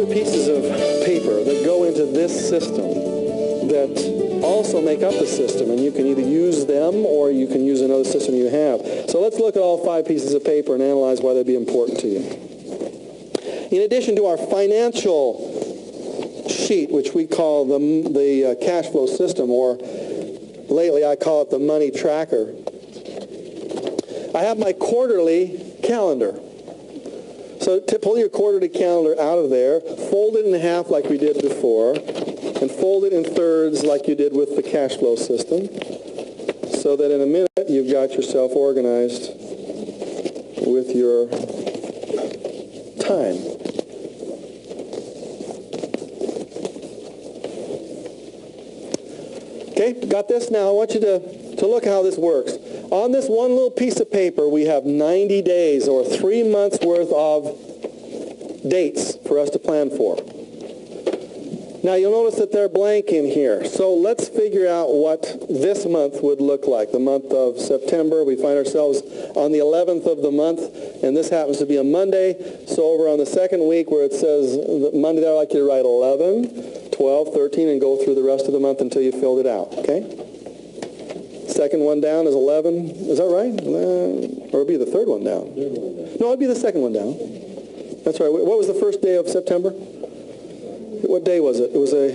Pieces of paper that go into this system that also make up the system, and you can either use them or you can use another system you have. So let's look at all 5 pieces of paper and analyze why they'd be important to you. In addition to our financial sheet, which we call the cash flow system, or lately I call it the money tracker, I have my quarterly calendar. So to pull your quarterly calendar out of there, fold it in half like we did before, and fold it in thirds like you did with the cash flow system, so that in a minute you've got yourself organized with your time. Okay, got this? Now I want you to look how this works. On this one little piece of paper, we have 90 days or 3 months worth of dates for us to plan for. Now you'll notice that they're blank in here. So let's figure out what this month would look like. The month of September, we find ourselves on the 11th of the month, and this happens to be a Monday. So over on the second week where it says Monday there, I'd like you to write 11, 12, 13, and go through the rest of the month until you filled it out, okay? Second one down is 11. Is that right? Or it would be the third one down. No, it would be the second one down. That's right. What was the first day of September? What day was it? It was a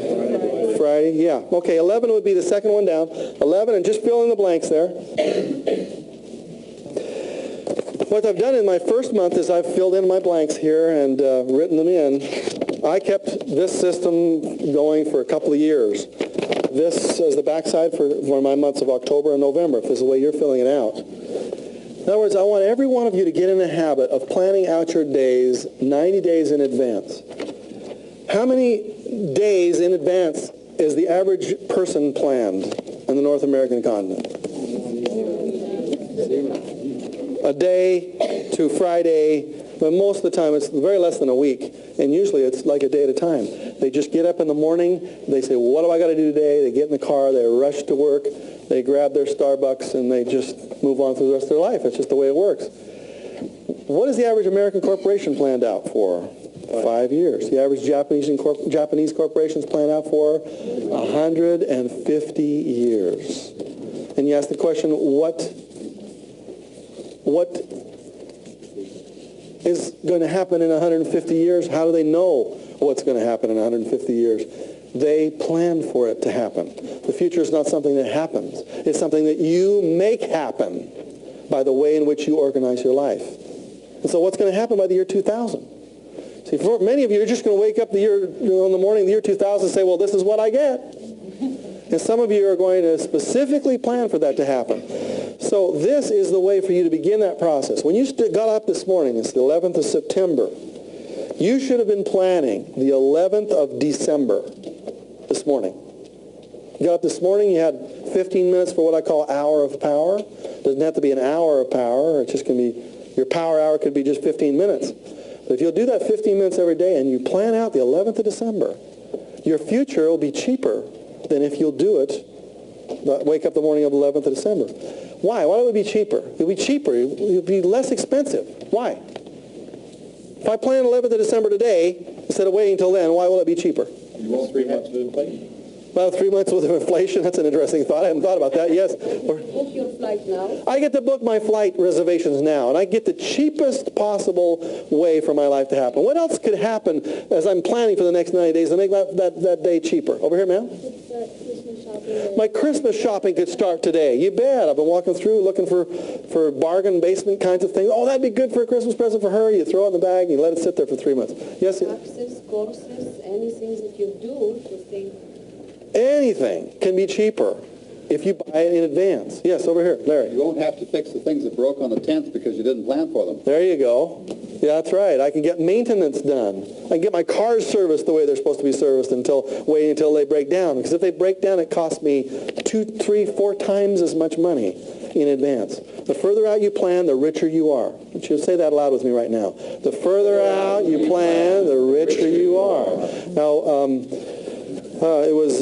Friday. Yeah. Okay, 11 would be the second one down. 11, and just fill in the blanks there. What I've done in my first month is I've filled in my blanks here and written them in. I kept this system going for a couple of years. This is the backside for my months of October and November, if this is the way you're filling it out. In other words, I want every one of you to get in the habit of planning out your days 90 days in advance. How many days in advance is the average person planned in the North American continent? A day to Friday, but most of the time it's very less than a week, and usually it's like a day at a time. They just get up in the morning, they say, well, what do I got to do today? They get in the car, they rush to work, they grab their Starbucks, and they just move on through the rest of their life. It's just the way it works. What is the average American corporation planned out for? 5 years. The average Japanese corporation's planned out for 150 years. And you ask the question, what is going to happen in 150 years? How do they know what's going to happen in 150 years? They plan for it to happen. The future is not something that happens. It's something that you make happen by the way in which you organize your life. And so what's going to happen by the year 2000? See, for many of you, you're just going to wake up in the morning of the year 2000 and say, well, this is what I get. And some of you are going to specifically plan for that to happen. So this is the way for you to begin that process. When you got up this morning, it's the 11th of September, you should have been planning the 11th of December this morning. You got up this morning, you had 15 minutes for what I call hour of power. It doesn't have to be an hour of power. It's just going to be, your power hour could be just 15 minutes. But if you'll do that 15 minutes every day and you plan out the 11th of December, your future will be cheaper than if you'll do it, wake up the morning of the 11th of December. Why? Why would it be cheaper? It would be cheaper. It would be less expensive. Why? If I plan 11th of December today, instead of waiting until then, why will it be cheaper? You won't 3 months of inflation. Well, 3 months worth of inflation, that's an interesting thought. I hadn't thought about that, yes. Book your flight now. I get to book my flight reservations now, and I get the cheapest possible way for my life to happen. What else could happen as I'm planning for the next 90 days to make that day cheaper? Over here, ma'am? Christmas shopping. My Christmas shopping could start today. You bet. I've been walking through looking for bargain basement kinds of things. Oh, that'd be good for a Christmas present for her. You throw it in the bag and you let it sit there for 3 months. Yes? Taxes, courses, anything that you do to think. Anything can be cheaper if you buy it in advance. Yes, over here, Larry. You won't have to fix the things that broke on the 10th because you didn't plan for them. There you go. Yeah, that's right. I can get maintenance done. I can get my cars serviced the way they're supposed to be serviced waiting until they break down. Because if they break down, it costs me 2, 3, 4 times as much money in advance. The further out you plan, the richer you are. I want you to say that aloud with me right now. The further out you plan, the richer you are. Now, it was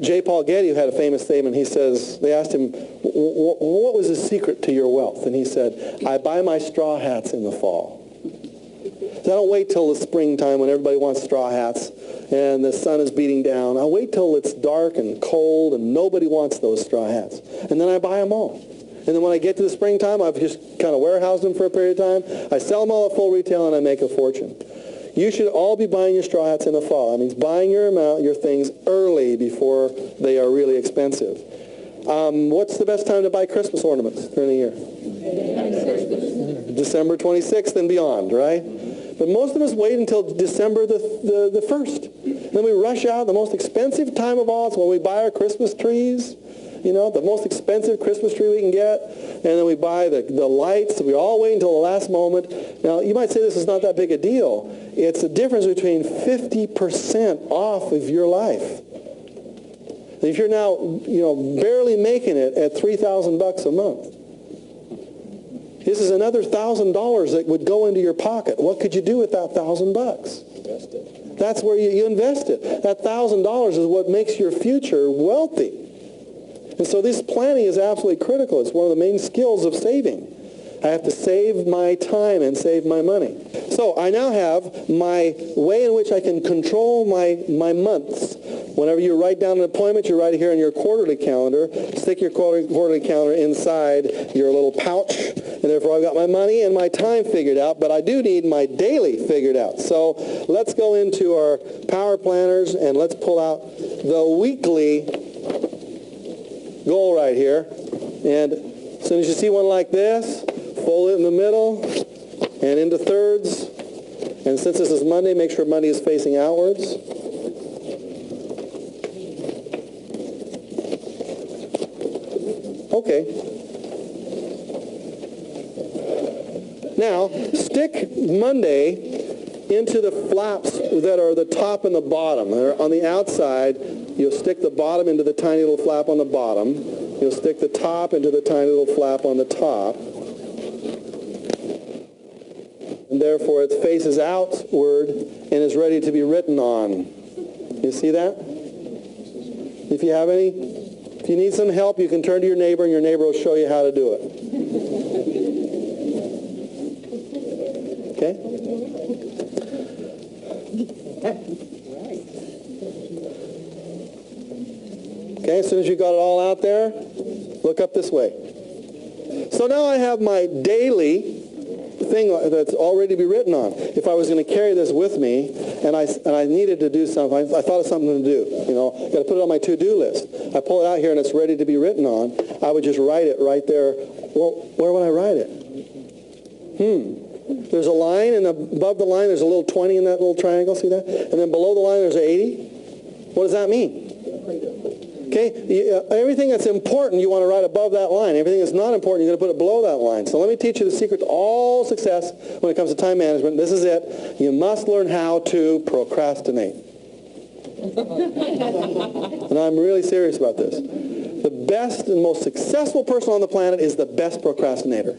J. Paul Getty who had a famous statement. He says, they asked him, what was the secret to your wealth? And he said, I buy my straw hats in the fall. So I don't wait till the springtime when everybody wants straw hats and the sun is beating down. I'll wait till it's dark and cold and nobody wants those straw hats. And then I buy them all. And then when I get to the springtime, I've just kind of warehoused them for a period of time. I sell them all at full retail and I make a fortune. You should all be buying your straw hats in the fall. That means buying your things early before they are really expensive. What's the best time to buy Christmas ornaments during the year? December 26th and beyond, right? But most of us wait until December the 1st. Then we rush out. The most expensive time of all is when we buy our Christmas trees. You know, the most expensive Christmas tree we can get. And then we buy the lights. We all wait until the last moment. Now, you might say this is not that big a deal. It's a difference between 50% off of your life. If you're now, barely making it at $3,000 a month, this is another $1,000 that would go into your pocket. What could you do with that $1,000? Invest it. That's where you invest it. That $1,000 is what makes your future wealthy. And so this planning is absolutely critical. It's one of the main skills of saving. I have to save my time and save my money. So I now have my way in which I can control my months. Whenever you write down an appointment, you write it here in your quarterly calendar. Stick your quarterly calendar inside your little pouch. And therefore I've got my money and my time figured out, but I do need my daily figured out. So let's go into our power planners and let's pull out the weekly goal right here. And as soon as you see one like this, fold it in the middle and into thirds. And since this is Monday, make sure Monday is facing outwards. Okay. Now, stick Monday into the flaps that are the top and the bottom. They're on the outside. You'll stick the bottom into the tiny little flap on the bottom. You'll stick the top into the tiny little flap on the top. And therefore it faces outward and is ready to be written on. You see that? If you need some help, you can turn to your neighbor and your neighbor will show you how to do it. Okay? Okay, as soon as you got it all out there, look up this way. So now I have my daily thing that's already to be written on. If I was going to carry this with me and I needed to do something, I thought of something to do. Got to put it on my to-do list. I pull it out here and it's ready to be written on. I would just write it right there. Well, where would I write it? There's a line, and above the line there's a little 20 in that little triangle. See that? And then below the line there's an 80. What does that mean? Okay, everything that's important you want to write above that line. Everything that's not important, you're going to put it below that line. So let me teach you the secret to all success when it comes to time management. This is it. You must learn how to procrastinate. And I'm really serious about this. The best and most successful person on the planet is the best procrastinator.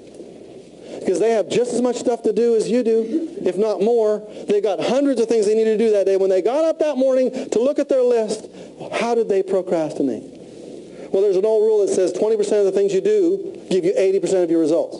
Because they have just as much stuff to do as you do, if not more. They've got hundreds of things they need to do that day. When they got up that morning to look at their list, how did they procrastinate? Well, there's an old rule that says 20% of the things you do give you 80% of your results.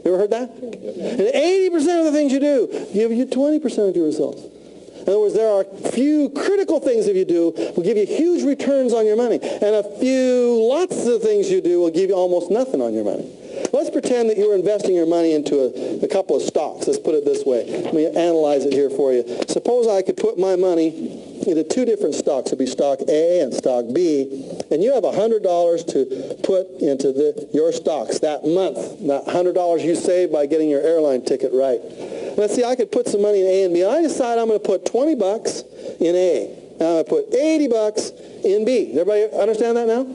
You ever heard that? And 80% of the things you do give you 20% of your results. In other words, there are few critical things that you do will give you huge returns on your money. And a few lots of things you do will give you almost nothing on your money. Let's pretend that you were investing your money into a couple of stocks. Let's put it this way. Let me analyze it here for you. Suppose I could put my money into two different stocks. It would be stock A and stock B. And you have $100 to put into your stocks that month. That $100 you saved by getting your airline ticket right. Let's see, I could put some money in A and B. I decide I'm going to put $20 in A. And I'm going to put $80 in B. Does everybody understand that now?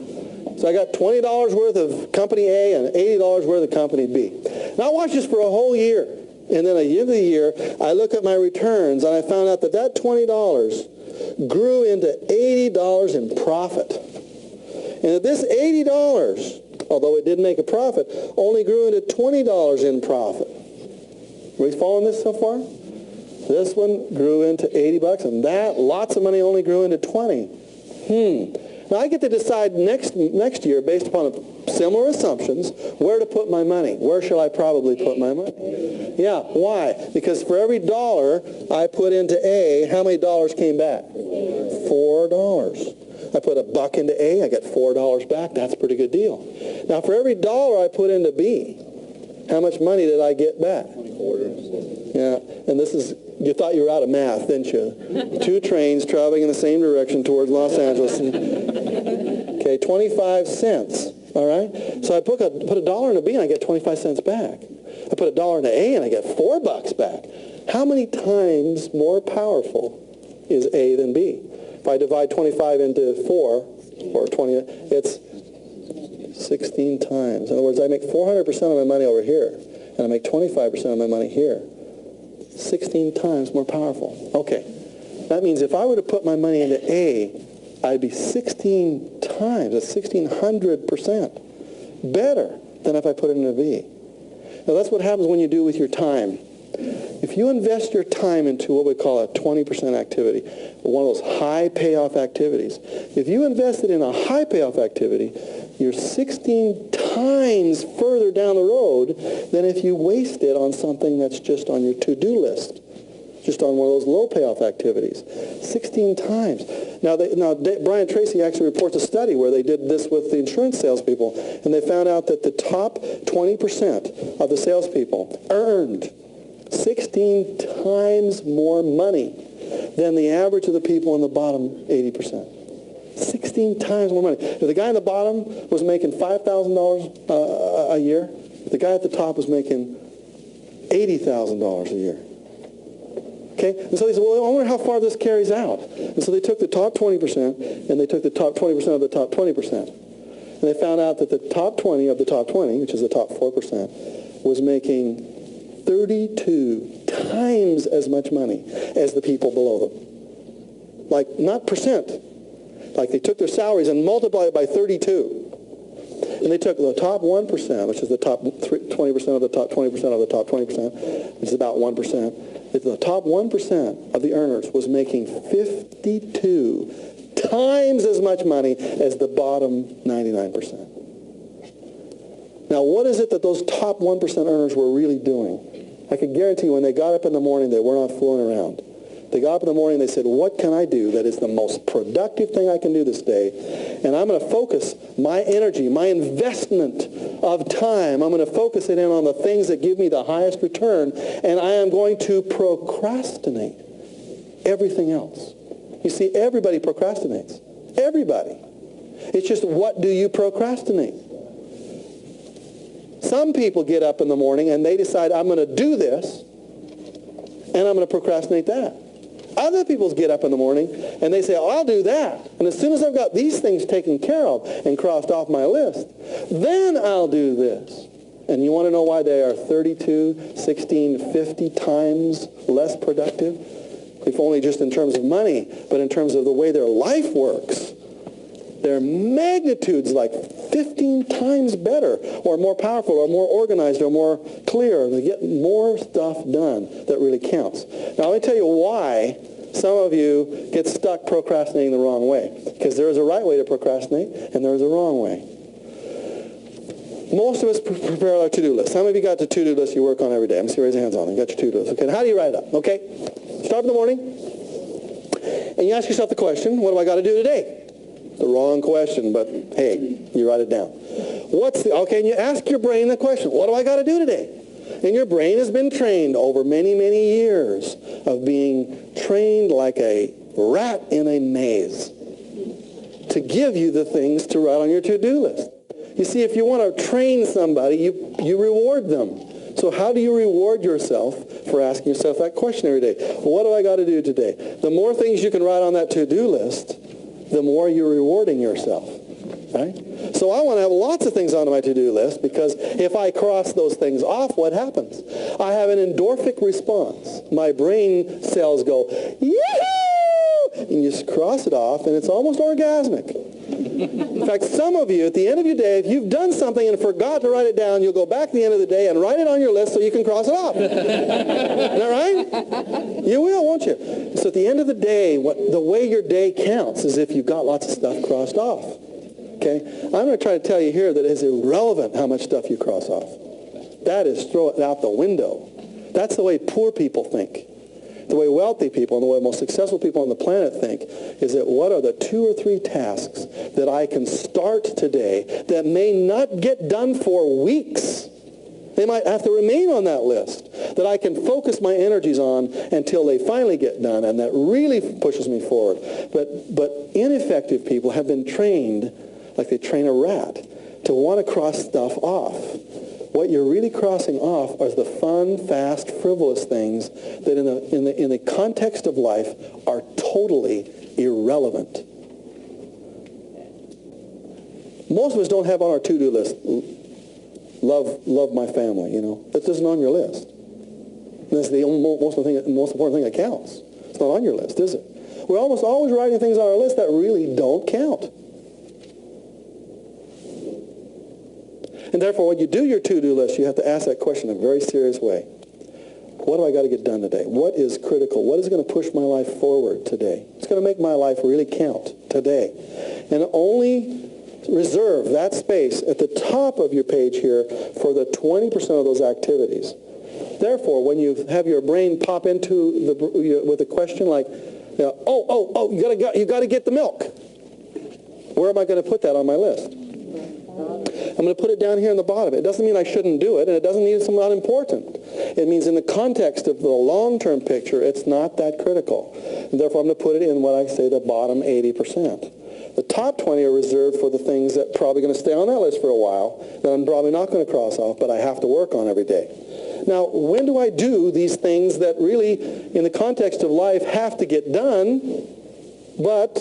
So I got $20 worth of company A and $80 worth of company B. Now watch this for a whole year. And then at the end of the year, I look at my returns and I found out that $20 grew into $80 in profit. And that this $80 although it did make a profit, only grew into $20 in profit. Are we following this so far? This one grew into 80 bucks, and that, lots of money, only grew into 20. Now I get to decide next year, based upon similar assumptions, where to put my money. Where should I probably put my money? Yeah, why? Because for every dollar I put into A, how many dollars came back? $4. I put $1 into A, I get $4 back. That's a pretty good deal. Now for every dollar I put into B, how much money did I get back? 20 quarters. Yeah, and this is, you thought you were out of math, didn't you? 2 trains traveling in the same direction towards Los Angeles. Okay, 25 cents, all right? So I put a dollar in a B and I get 25 cents back. I put a dollar in a A and I get $4 back. How many times more powerful is A than B? If I divide 25 into 4, or 20, it's 16 times. In other words, I make 400% of my money over here, and I make 25% of my money here. 16 times more powerful. Okay, that means if I were to put my money into A, I'd be 16 times, that's 1,600% better than if I put it into B. Now that's what happens when you do with your time. If you invest your time into what we call a 20% activity, one of those high payoff activities, if you invest it in a high payoff activity, you're 16 times further down the road than if you waste it on something that's just on your to-do list, just on one of those low payoff activities. 16 times. Now Brian Tracy actually reports a study where they did this with the insurance salespeople, and they found out that the top 20% of the salespeople earned 16 times more money than the average of the people in the bottom 80%. 16 times more money. If the guy in the bottom was making $5,000 a year, the guy at the top was making $80,000 a year. Okay? And so they said, well, I wonder how far this carries out. And so they took the top 20% and they took the top 20% of the top 20%. And they found out that the top 20 of the top 20, which is the top 4%, was making 32 times as much money as the people below them. Like, not percent. Like they took their salaries and multiplied it by 32. And they took the top 1%, which is the top 20% of the top 20% of the top 20%, which is about 1%. The top 1% of the earners was making 52 times as much money as the bottom 99%. Now, what is it that those top 1% earners were really doing? I can guarantee you when they got up in the morning, they were not fooling around. They got up in the morning and they said, what can I do that is the most productive thing I can do this day? And I'm going to focus my energy, my investment of time, I'm going to focus it in on the things that give me the highest return, and I am going to procrastinate everything else. You see, everybody procrastinates. Everybody. It's just, what do you procrastinate? Some people get up in the morning and they decide, I'm going to do this, and I'm going to procrastinate that. Other people get up in the morning and they say, oh, I'll do that. And as soon as I've got these things taken care of and crossed off my list, then I'll do this. And you want to know why they are 32, 16, 50 times less productive? If only just in terms of money, but in terms of the way their life works. Their magnitudes like 15 times better or more powerful or more organized or more clear. They get more stuff done that really counts. Now, let me tell you why some of you get stuck procrastinating the wrong way. Because there is a right way to procrastinate and there is a wrong way. Most of us prepare our to-do list. How many of you got the to-do list you work on every day? I'm going to see raise your hands on. You got your to-do list. Okay, now how do you write it up? Okay, start in the morning and you ask yourself the question, what do I got to do today? The wrong question, but hey, you write it down. And you ask your brain the question, what do I got to do today? And your brain has been trained over many, many years of being trained like a rat in a maze to give you the things to write on your to-do list. You see, if you want to train somebody, you reward them. So how do you reward yourself for asking yourself that question every day? Well, what do I got to do today? The more things you can write on that to-do list, the more you're rewarding yourself, right? So I want to have lots of things on my to-do list because if I cross those things off, what happens? I have an endorphic response. My brain cells go, yee-hoo! And you just cross it off, and it's almost orgasmic. In fact, some of you, at the end of your day, if you've done something and forgot to write it down, you'll go back at the end of the day and write it on your list so you can cross it off. Isn't that right? You will, won't you? So at the end of the day, the way your day counts is if you've got lots of stuff crossed off. Okay? I'm going to try to tell you here that it's irrelevant how much stuff you cross off. That is throw it out the window. That's the way poor people think. The way wealthy people and the way most successful people on the planet think is that what are the 2 or 3 tasks that I can start today that may not get done for weeks? They might have to remain on that list that I can focus my energies on until they finally get done, and that really pushes me forward. But ineffective people have been trained like they train a rat to want to cross stuff off. What you're really crossing off are the fun, fast, frivolous things that in the context of life are totally irrelevant. Most of us don't have on our to-do list, love my family, you know. That isn't on your list. That's the most important thing that counts. It's not on your list, is it? We're almost always writing things on our list that really don't count. And therefore, when you do your to-do list, you have to ask that question in a very serious way. What do I got to get done today? What is critical? What is going to push my life forward today? It's going to make my life really count today. And only reserve that space at the top of your page here for the 20% of those activities. Therefore, when you have your brain pop into with a question like, you got to get the milk. Where am I going to put that on my list? I'm going to put it down here in the bottom. It doesn't mean I shouldn't do it, and it doesn't mean it's not important. It means in the context of the long-term picture, it's not that critical. And therefore, I'm going to put it in what I say the bottom 80%. The top 20 are reserved for the things that are probably going to stay on that list for a while, that I'm probably not going to cross off, but I have to work on every day. Now, when do I do these things that really, in the context of life, have to get done, but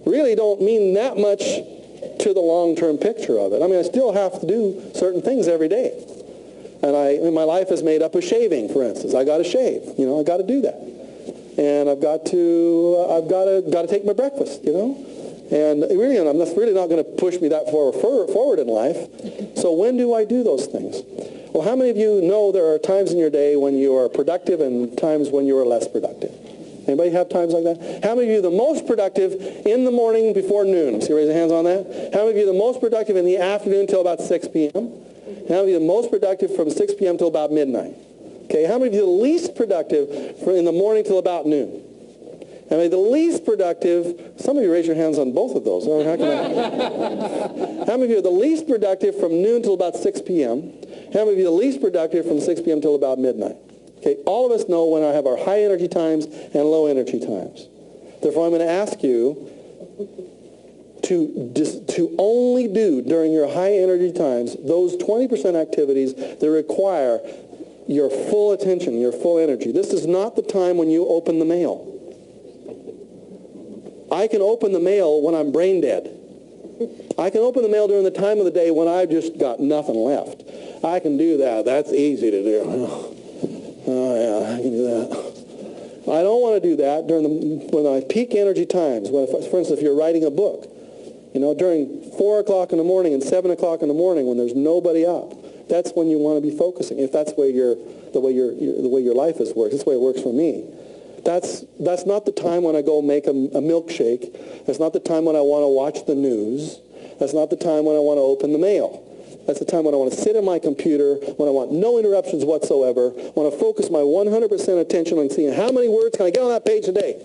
really don't mean that much to the long-term picture of it? I mean, I still have to do certain things every day. And my life is made up of shaving, for instance. I got to shave. You know, I got to do that. And I've got to take my breakfast, you know. And really, that's really not going to push me that far forward in life. So when do I do those things? Well, how many of you know there are times in your day when you are productive and times when you are less productive? Anybody have times like that? How many of you are the most productive in the morning before noon? See, raise your hands on that. How many of you are the most productive in the afternoon till about 6 p.m.? How many of you are the most productive from 6 p.m. till about midnight? Okay, how many of you are the least productive in the morning till about noon? How many of you are the least productive? Some of you raise your hands on both of those. How many of you are the least productive from noon till about 6 p.m.? How many of you are the least productive from 6 p.m. till about midnight? Okay, all of us know when I have our high energy times and low energy times. Therefore, I'm going to ask you to only do during your high energy times those 20% activities that require your full attention, your full energy. This is not the time when you open the mail. I can open the mail when I'm brain dead. I can open the mail during the time of the day when I've just got nothing left. I can do that. That's easy to do. Oh, yeah, I can do that. I don't want to do that when I peak energy times. For instance, if you're writing a book, you know, during 4 o'clock in the morning and 7 o'clock in the morning when there's nobody up, that's when you want to be focusing. If that's the way your life is works, that's the way it works for me. That's not the time when I go make a milkshake. That's not the time when I want to watch the news. That's not the time when I want to open the mail. That's the time when I want to sit at my computer, when I want no interruptions whatsoever, want to focus my 100% attention on seeing how many words can I get on that page today.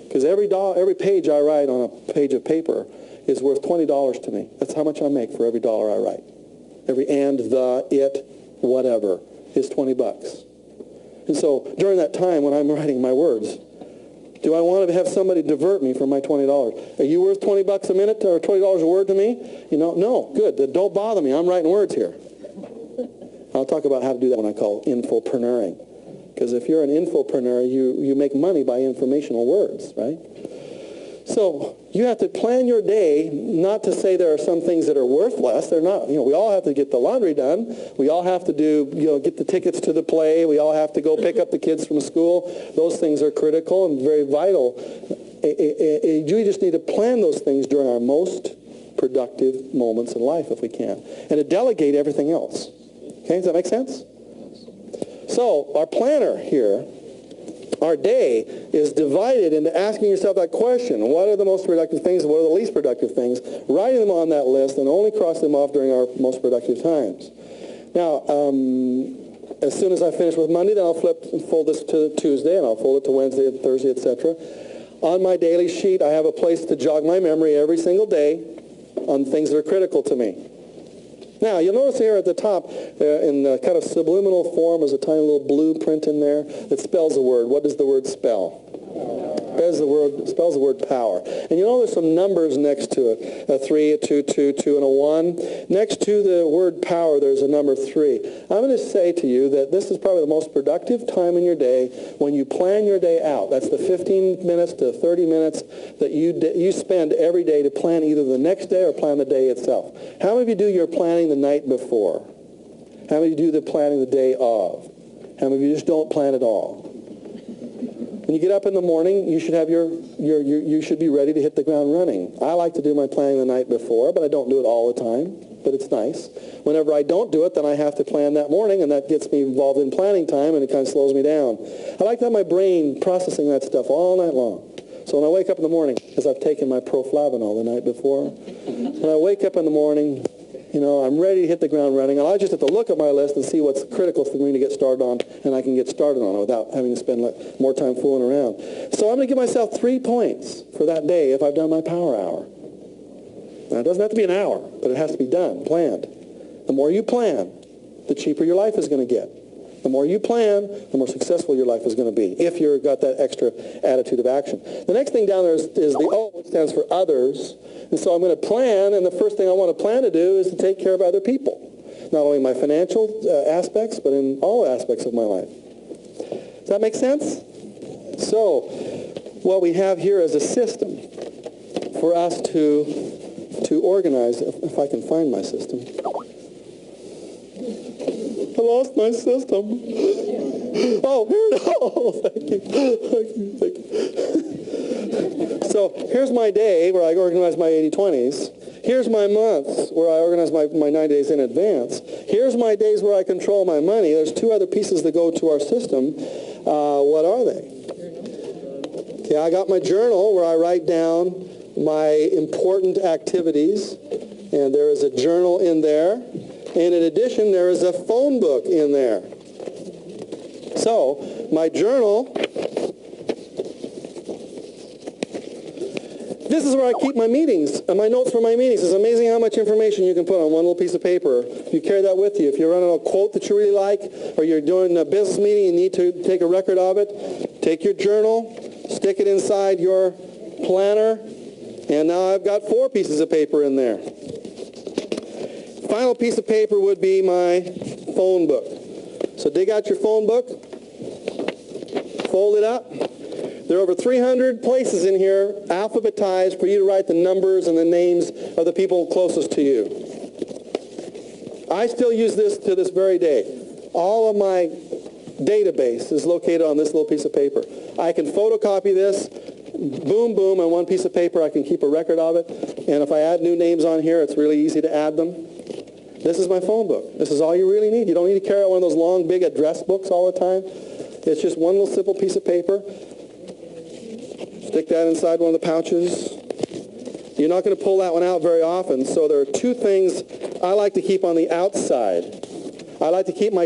Because every page I write on a page of paper is worth $20 to me. That's how much I make for every dollar I write. Every and, the, it, whatever is $20. And so during that time when I'm writing my words, do I want to have somebody divert me from my $20? Are you worth $20 a minute or $20 a word to me? You know, no, good. Don't bother me. I'm writing words here. I'll talk about how to do that when I call infopreneuring. Because if you're an infopreneur, you make money by informational words, right? So you have to plan your day, not to say there are some things that are worthless. They're not. You know, we all have to get the laundry done. We all have to get the tickets to the play. We all have to go pick up the kids from school. Those things are critical and very vital. You just need to plan those things during our most productive moments in life if we can, and to delegate everything else. Okay, does that make sense? So our planner here, our day is divided into asking yourself that question: what are the most productive things and what are the least productive things? Writing them on that list and only cross them off during our most productive times. Now, as soon as I finish with Monday, then I'll flip and fold this to Tuesday, and I'll fold it to Wednesday and Thursday, etc. On my daily sheet, I have a place to jog my memory every single day on things that are critical to me. Now, you'll notice here at the top, in kind of subliminal form, is a tiny little blue print in there that spells a word. What does the word spell? Spells the word power. And you know there's some numbers next to it, a 3, a 2, 2, 2, and a 1. Next to the word power, there's a number 3. I'm going to say to you that this is probably the most productive time in your day when you plan your day out. That's the 15 minutes to 30 minutes that you spend every day to plan either the next day or plan the day itself. How many of you do your planning the night before? How many of you do the planning the day of? How many of you just don't plan at all? When you get up in the morning, you should have you should be ready to hit the ground running. I like to do my planning the night before, but I don't do it all the time, but it's nice. Whenever I don't do it, then I have to plan that morning, and that gets me involved in planning time, and it kind of slows me down. I like to have my brain processing that stuff all night long. So when I wake up in the morning, because I've taken my proflavanol the night before, when I wake up in the morning, you know, I'm ready to hit the ground running, and I just have to look at my list and see what's critical for me to get started on, and I can get started on it without having to spend more time fooling around. So I'm going to give myself 3 points for that day if I've done my power hour. Now, it doesn't have to be an hour, but it has to be done, planned. The more you plan, the cheaper your life is going to get. The more you plan, the more successful your life is going to be, if you've got that extra attitude of action. The next thing down there is the O, which stands for others. And so I'm going to plan, and the first thing I want to plan to do is to take care of other people. Not only my financial aspects, but in all aspects of my life. Does that make sense? So what we have here is a system for us to organize, if I can find my system. I lost my system. Oh, here it is. Oh, thank you. Thank you. So here's my day where I organize my 80-20s. Here's my months where I organize my 9 days in advance. Here's my days where I control my money. There's 2 other pieces that go to our system. What are they? Okay, I got my journal where I write down my important activities, and there is a journal in there. And in addition, there is a phone book in there. So, my journal, this is where I keep my meetings, and my notes for my meetings. It's amazing how much information you can put on one little piece of paper. You carry that with you. If you're running a quote that you really like, or you're doing a business meeting, you need to take a record of it, take your journal, stick it inside your planner, and now I've got 4 pieces of paper in there. Final piece of paper would be my phone book. So dig out your phone book, fold it up. There are over 300 places in here alphabetized for you to write the numbers and the names of the people closest to you. I still use this to this very day. All of my database is located on this little piece of paper. I can photocopy this, boom, boom, on one piece of paper. I can keep a record of it. And if I add new names on here, it's really easy to add them. This is my phone book. This is all you really need. You don't need to carry out one of those long, big address books all the time. It's just one little simple piece of paper. Stick that inside one of the pouches. You're not going to pull that one out very often, so there are 2 things I like to keep on the outside. I like to keep my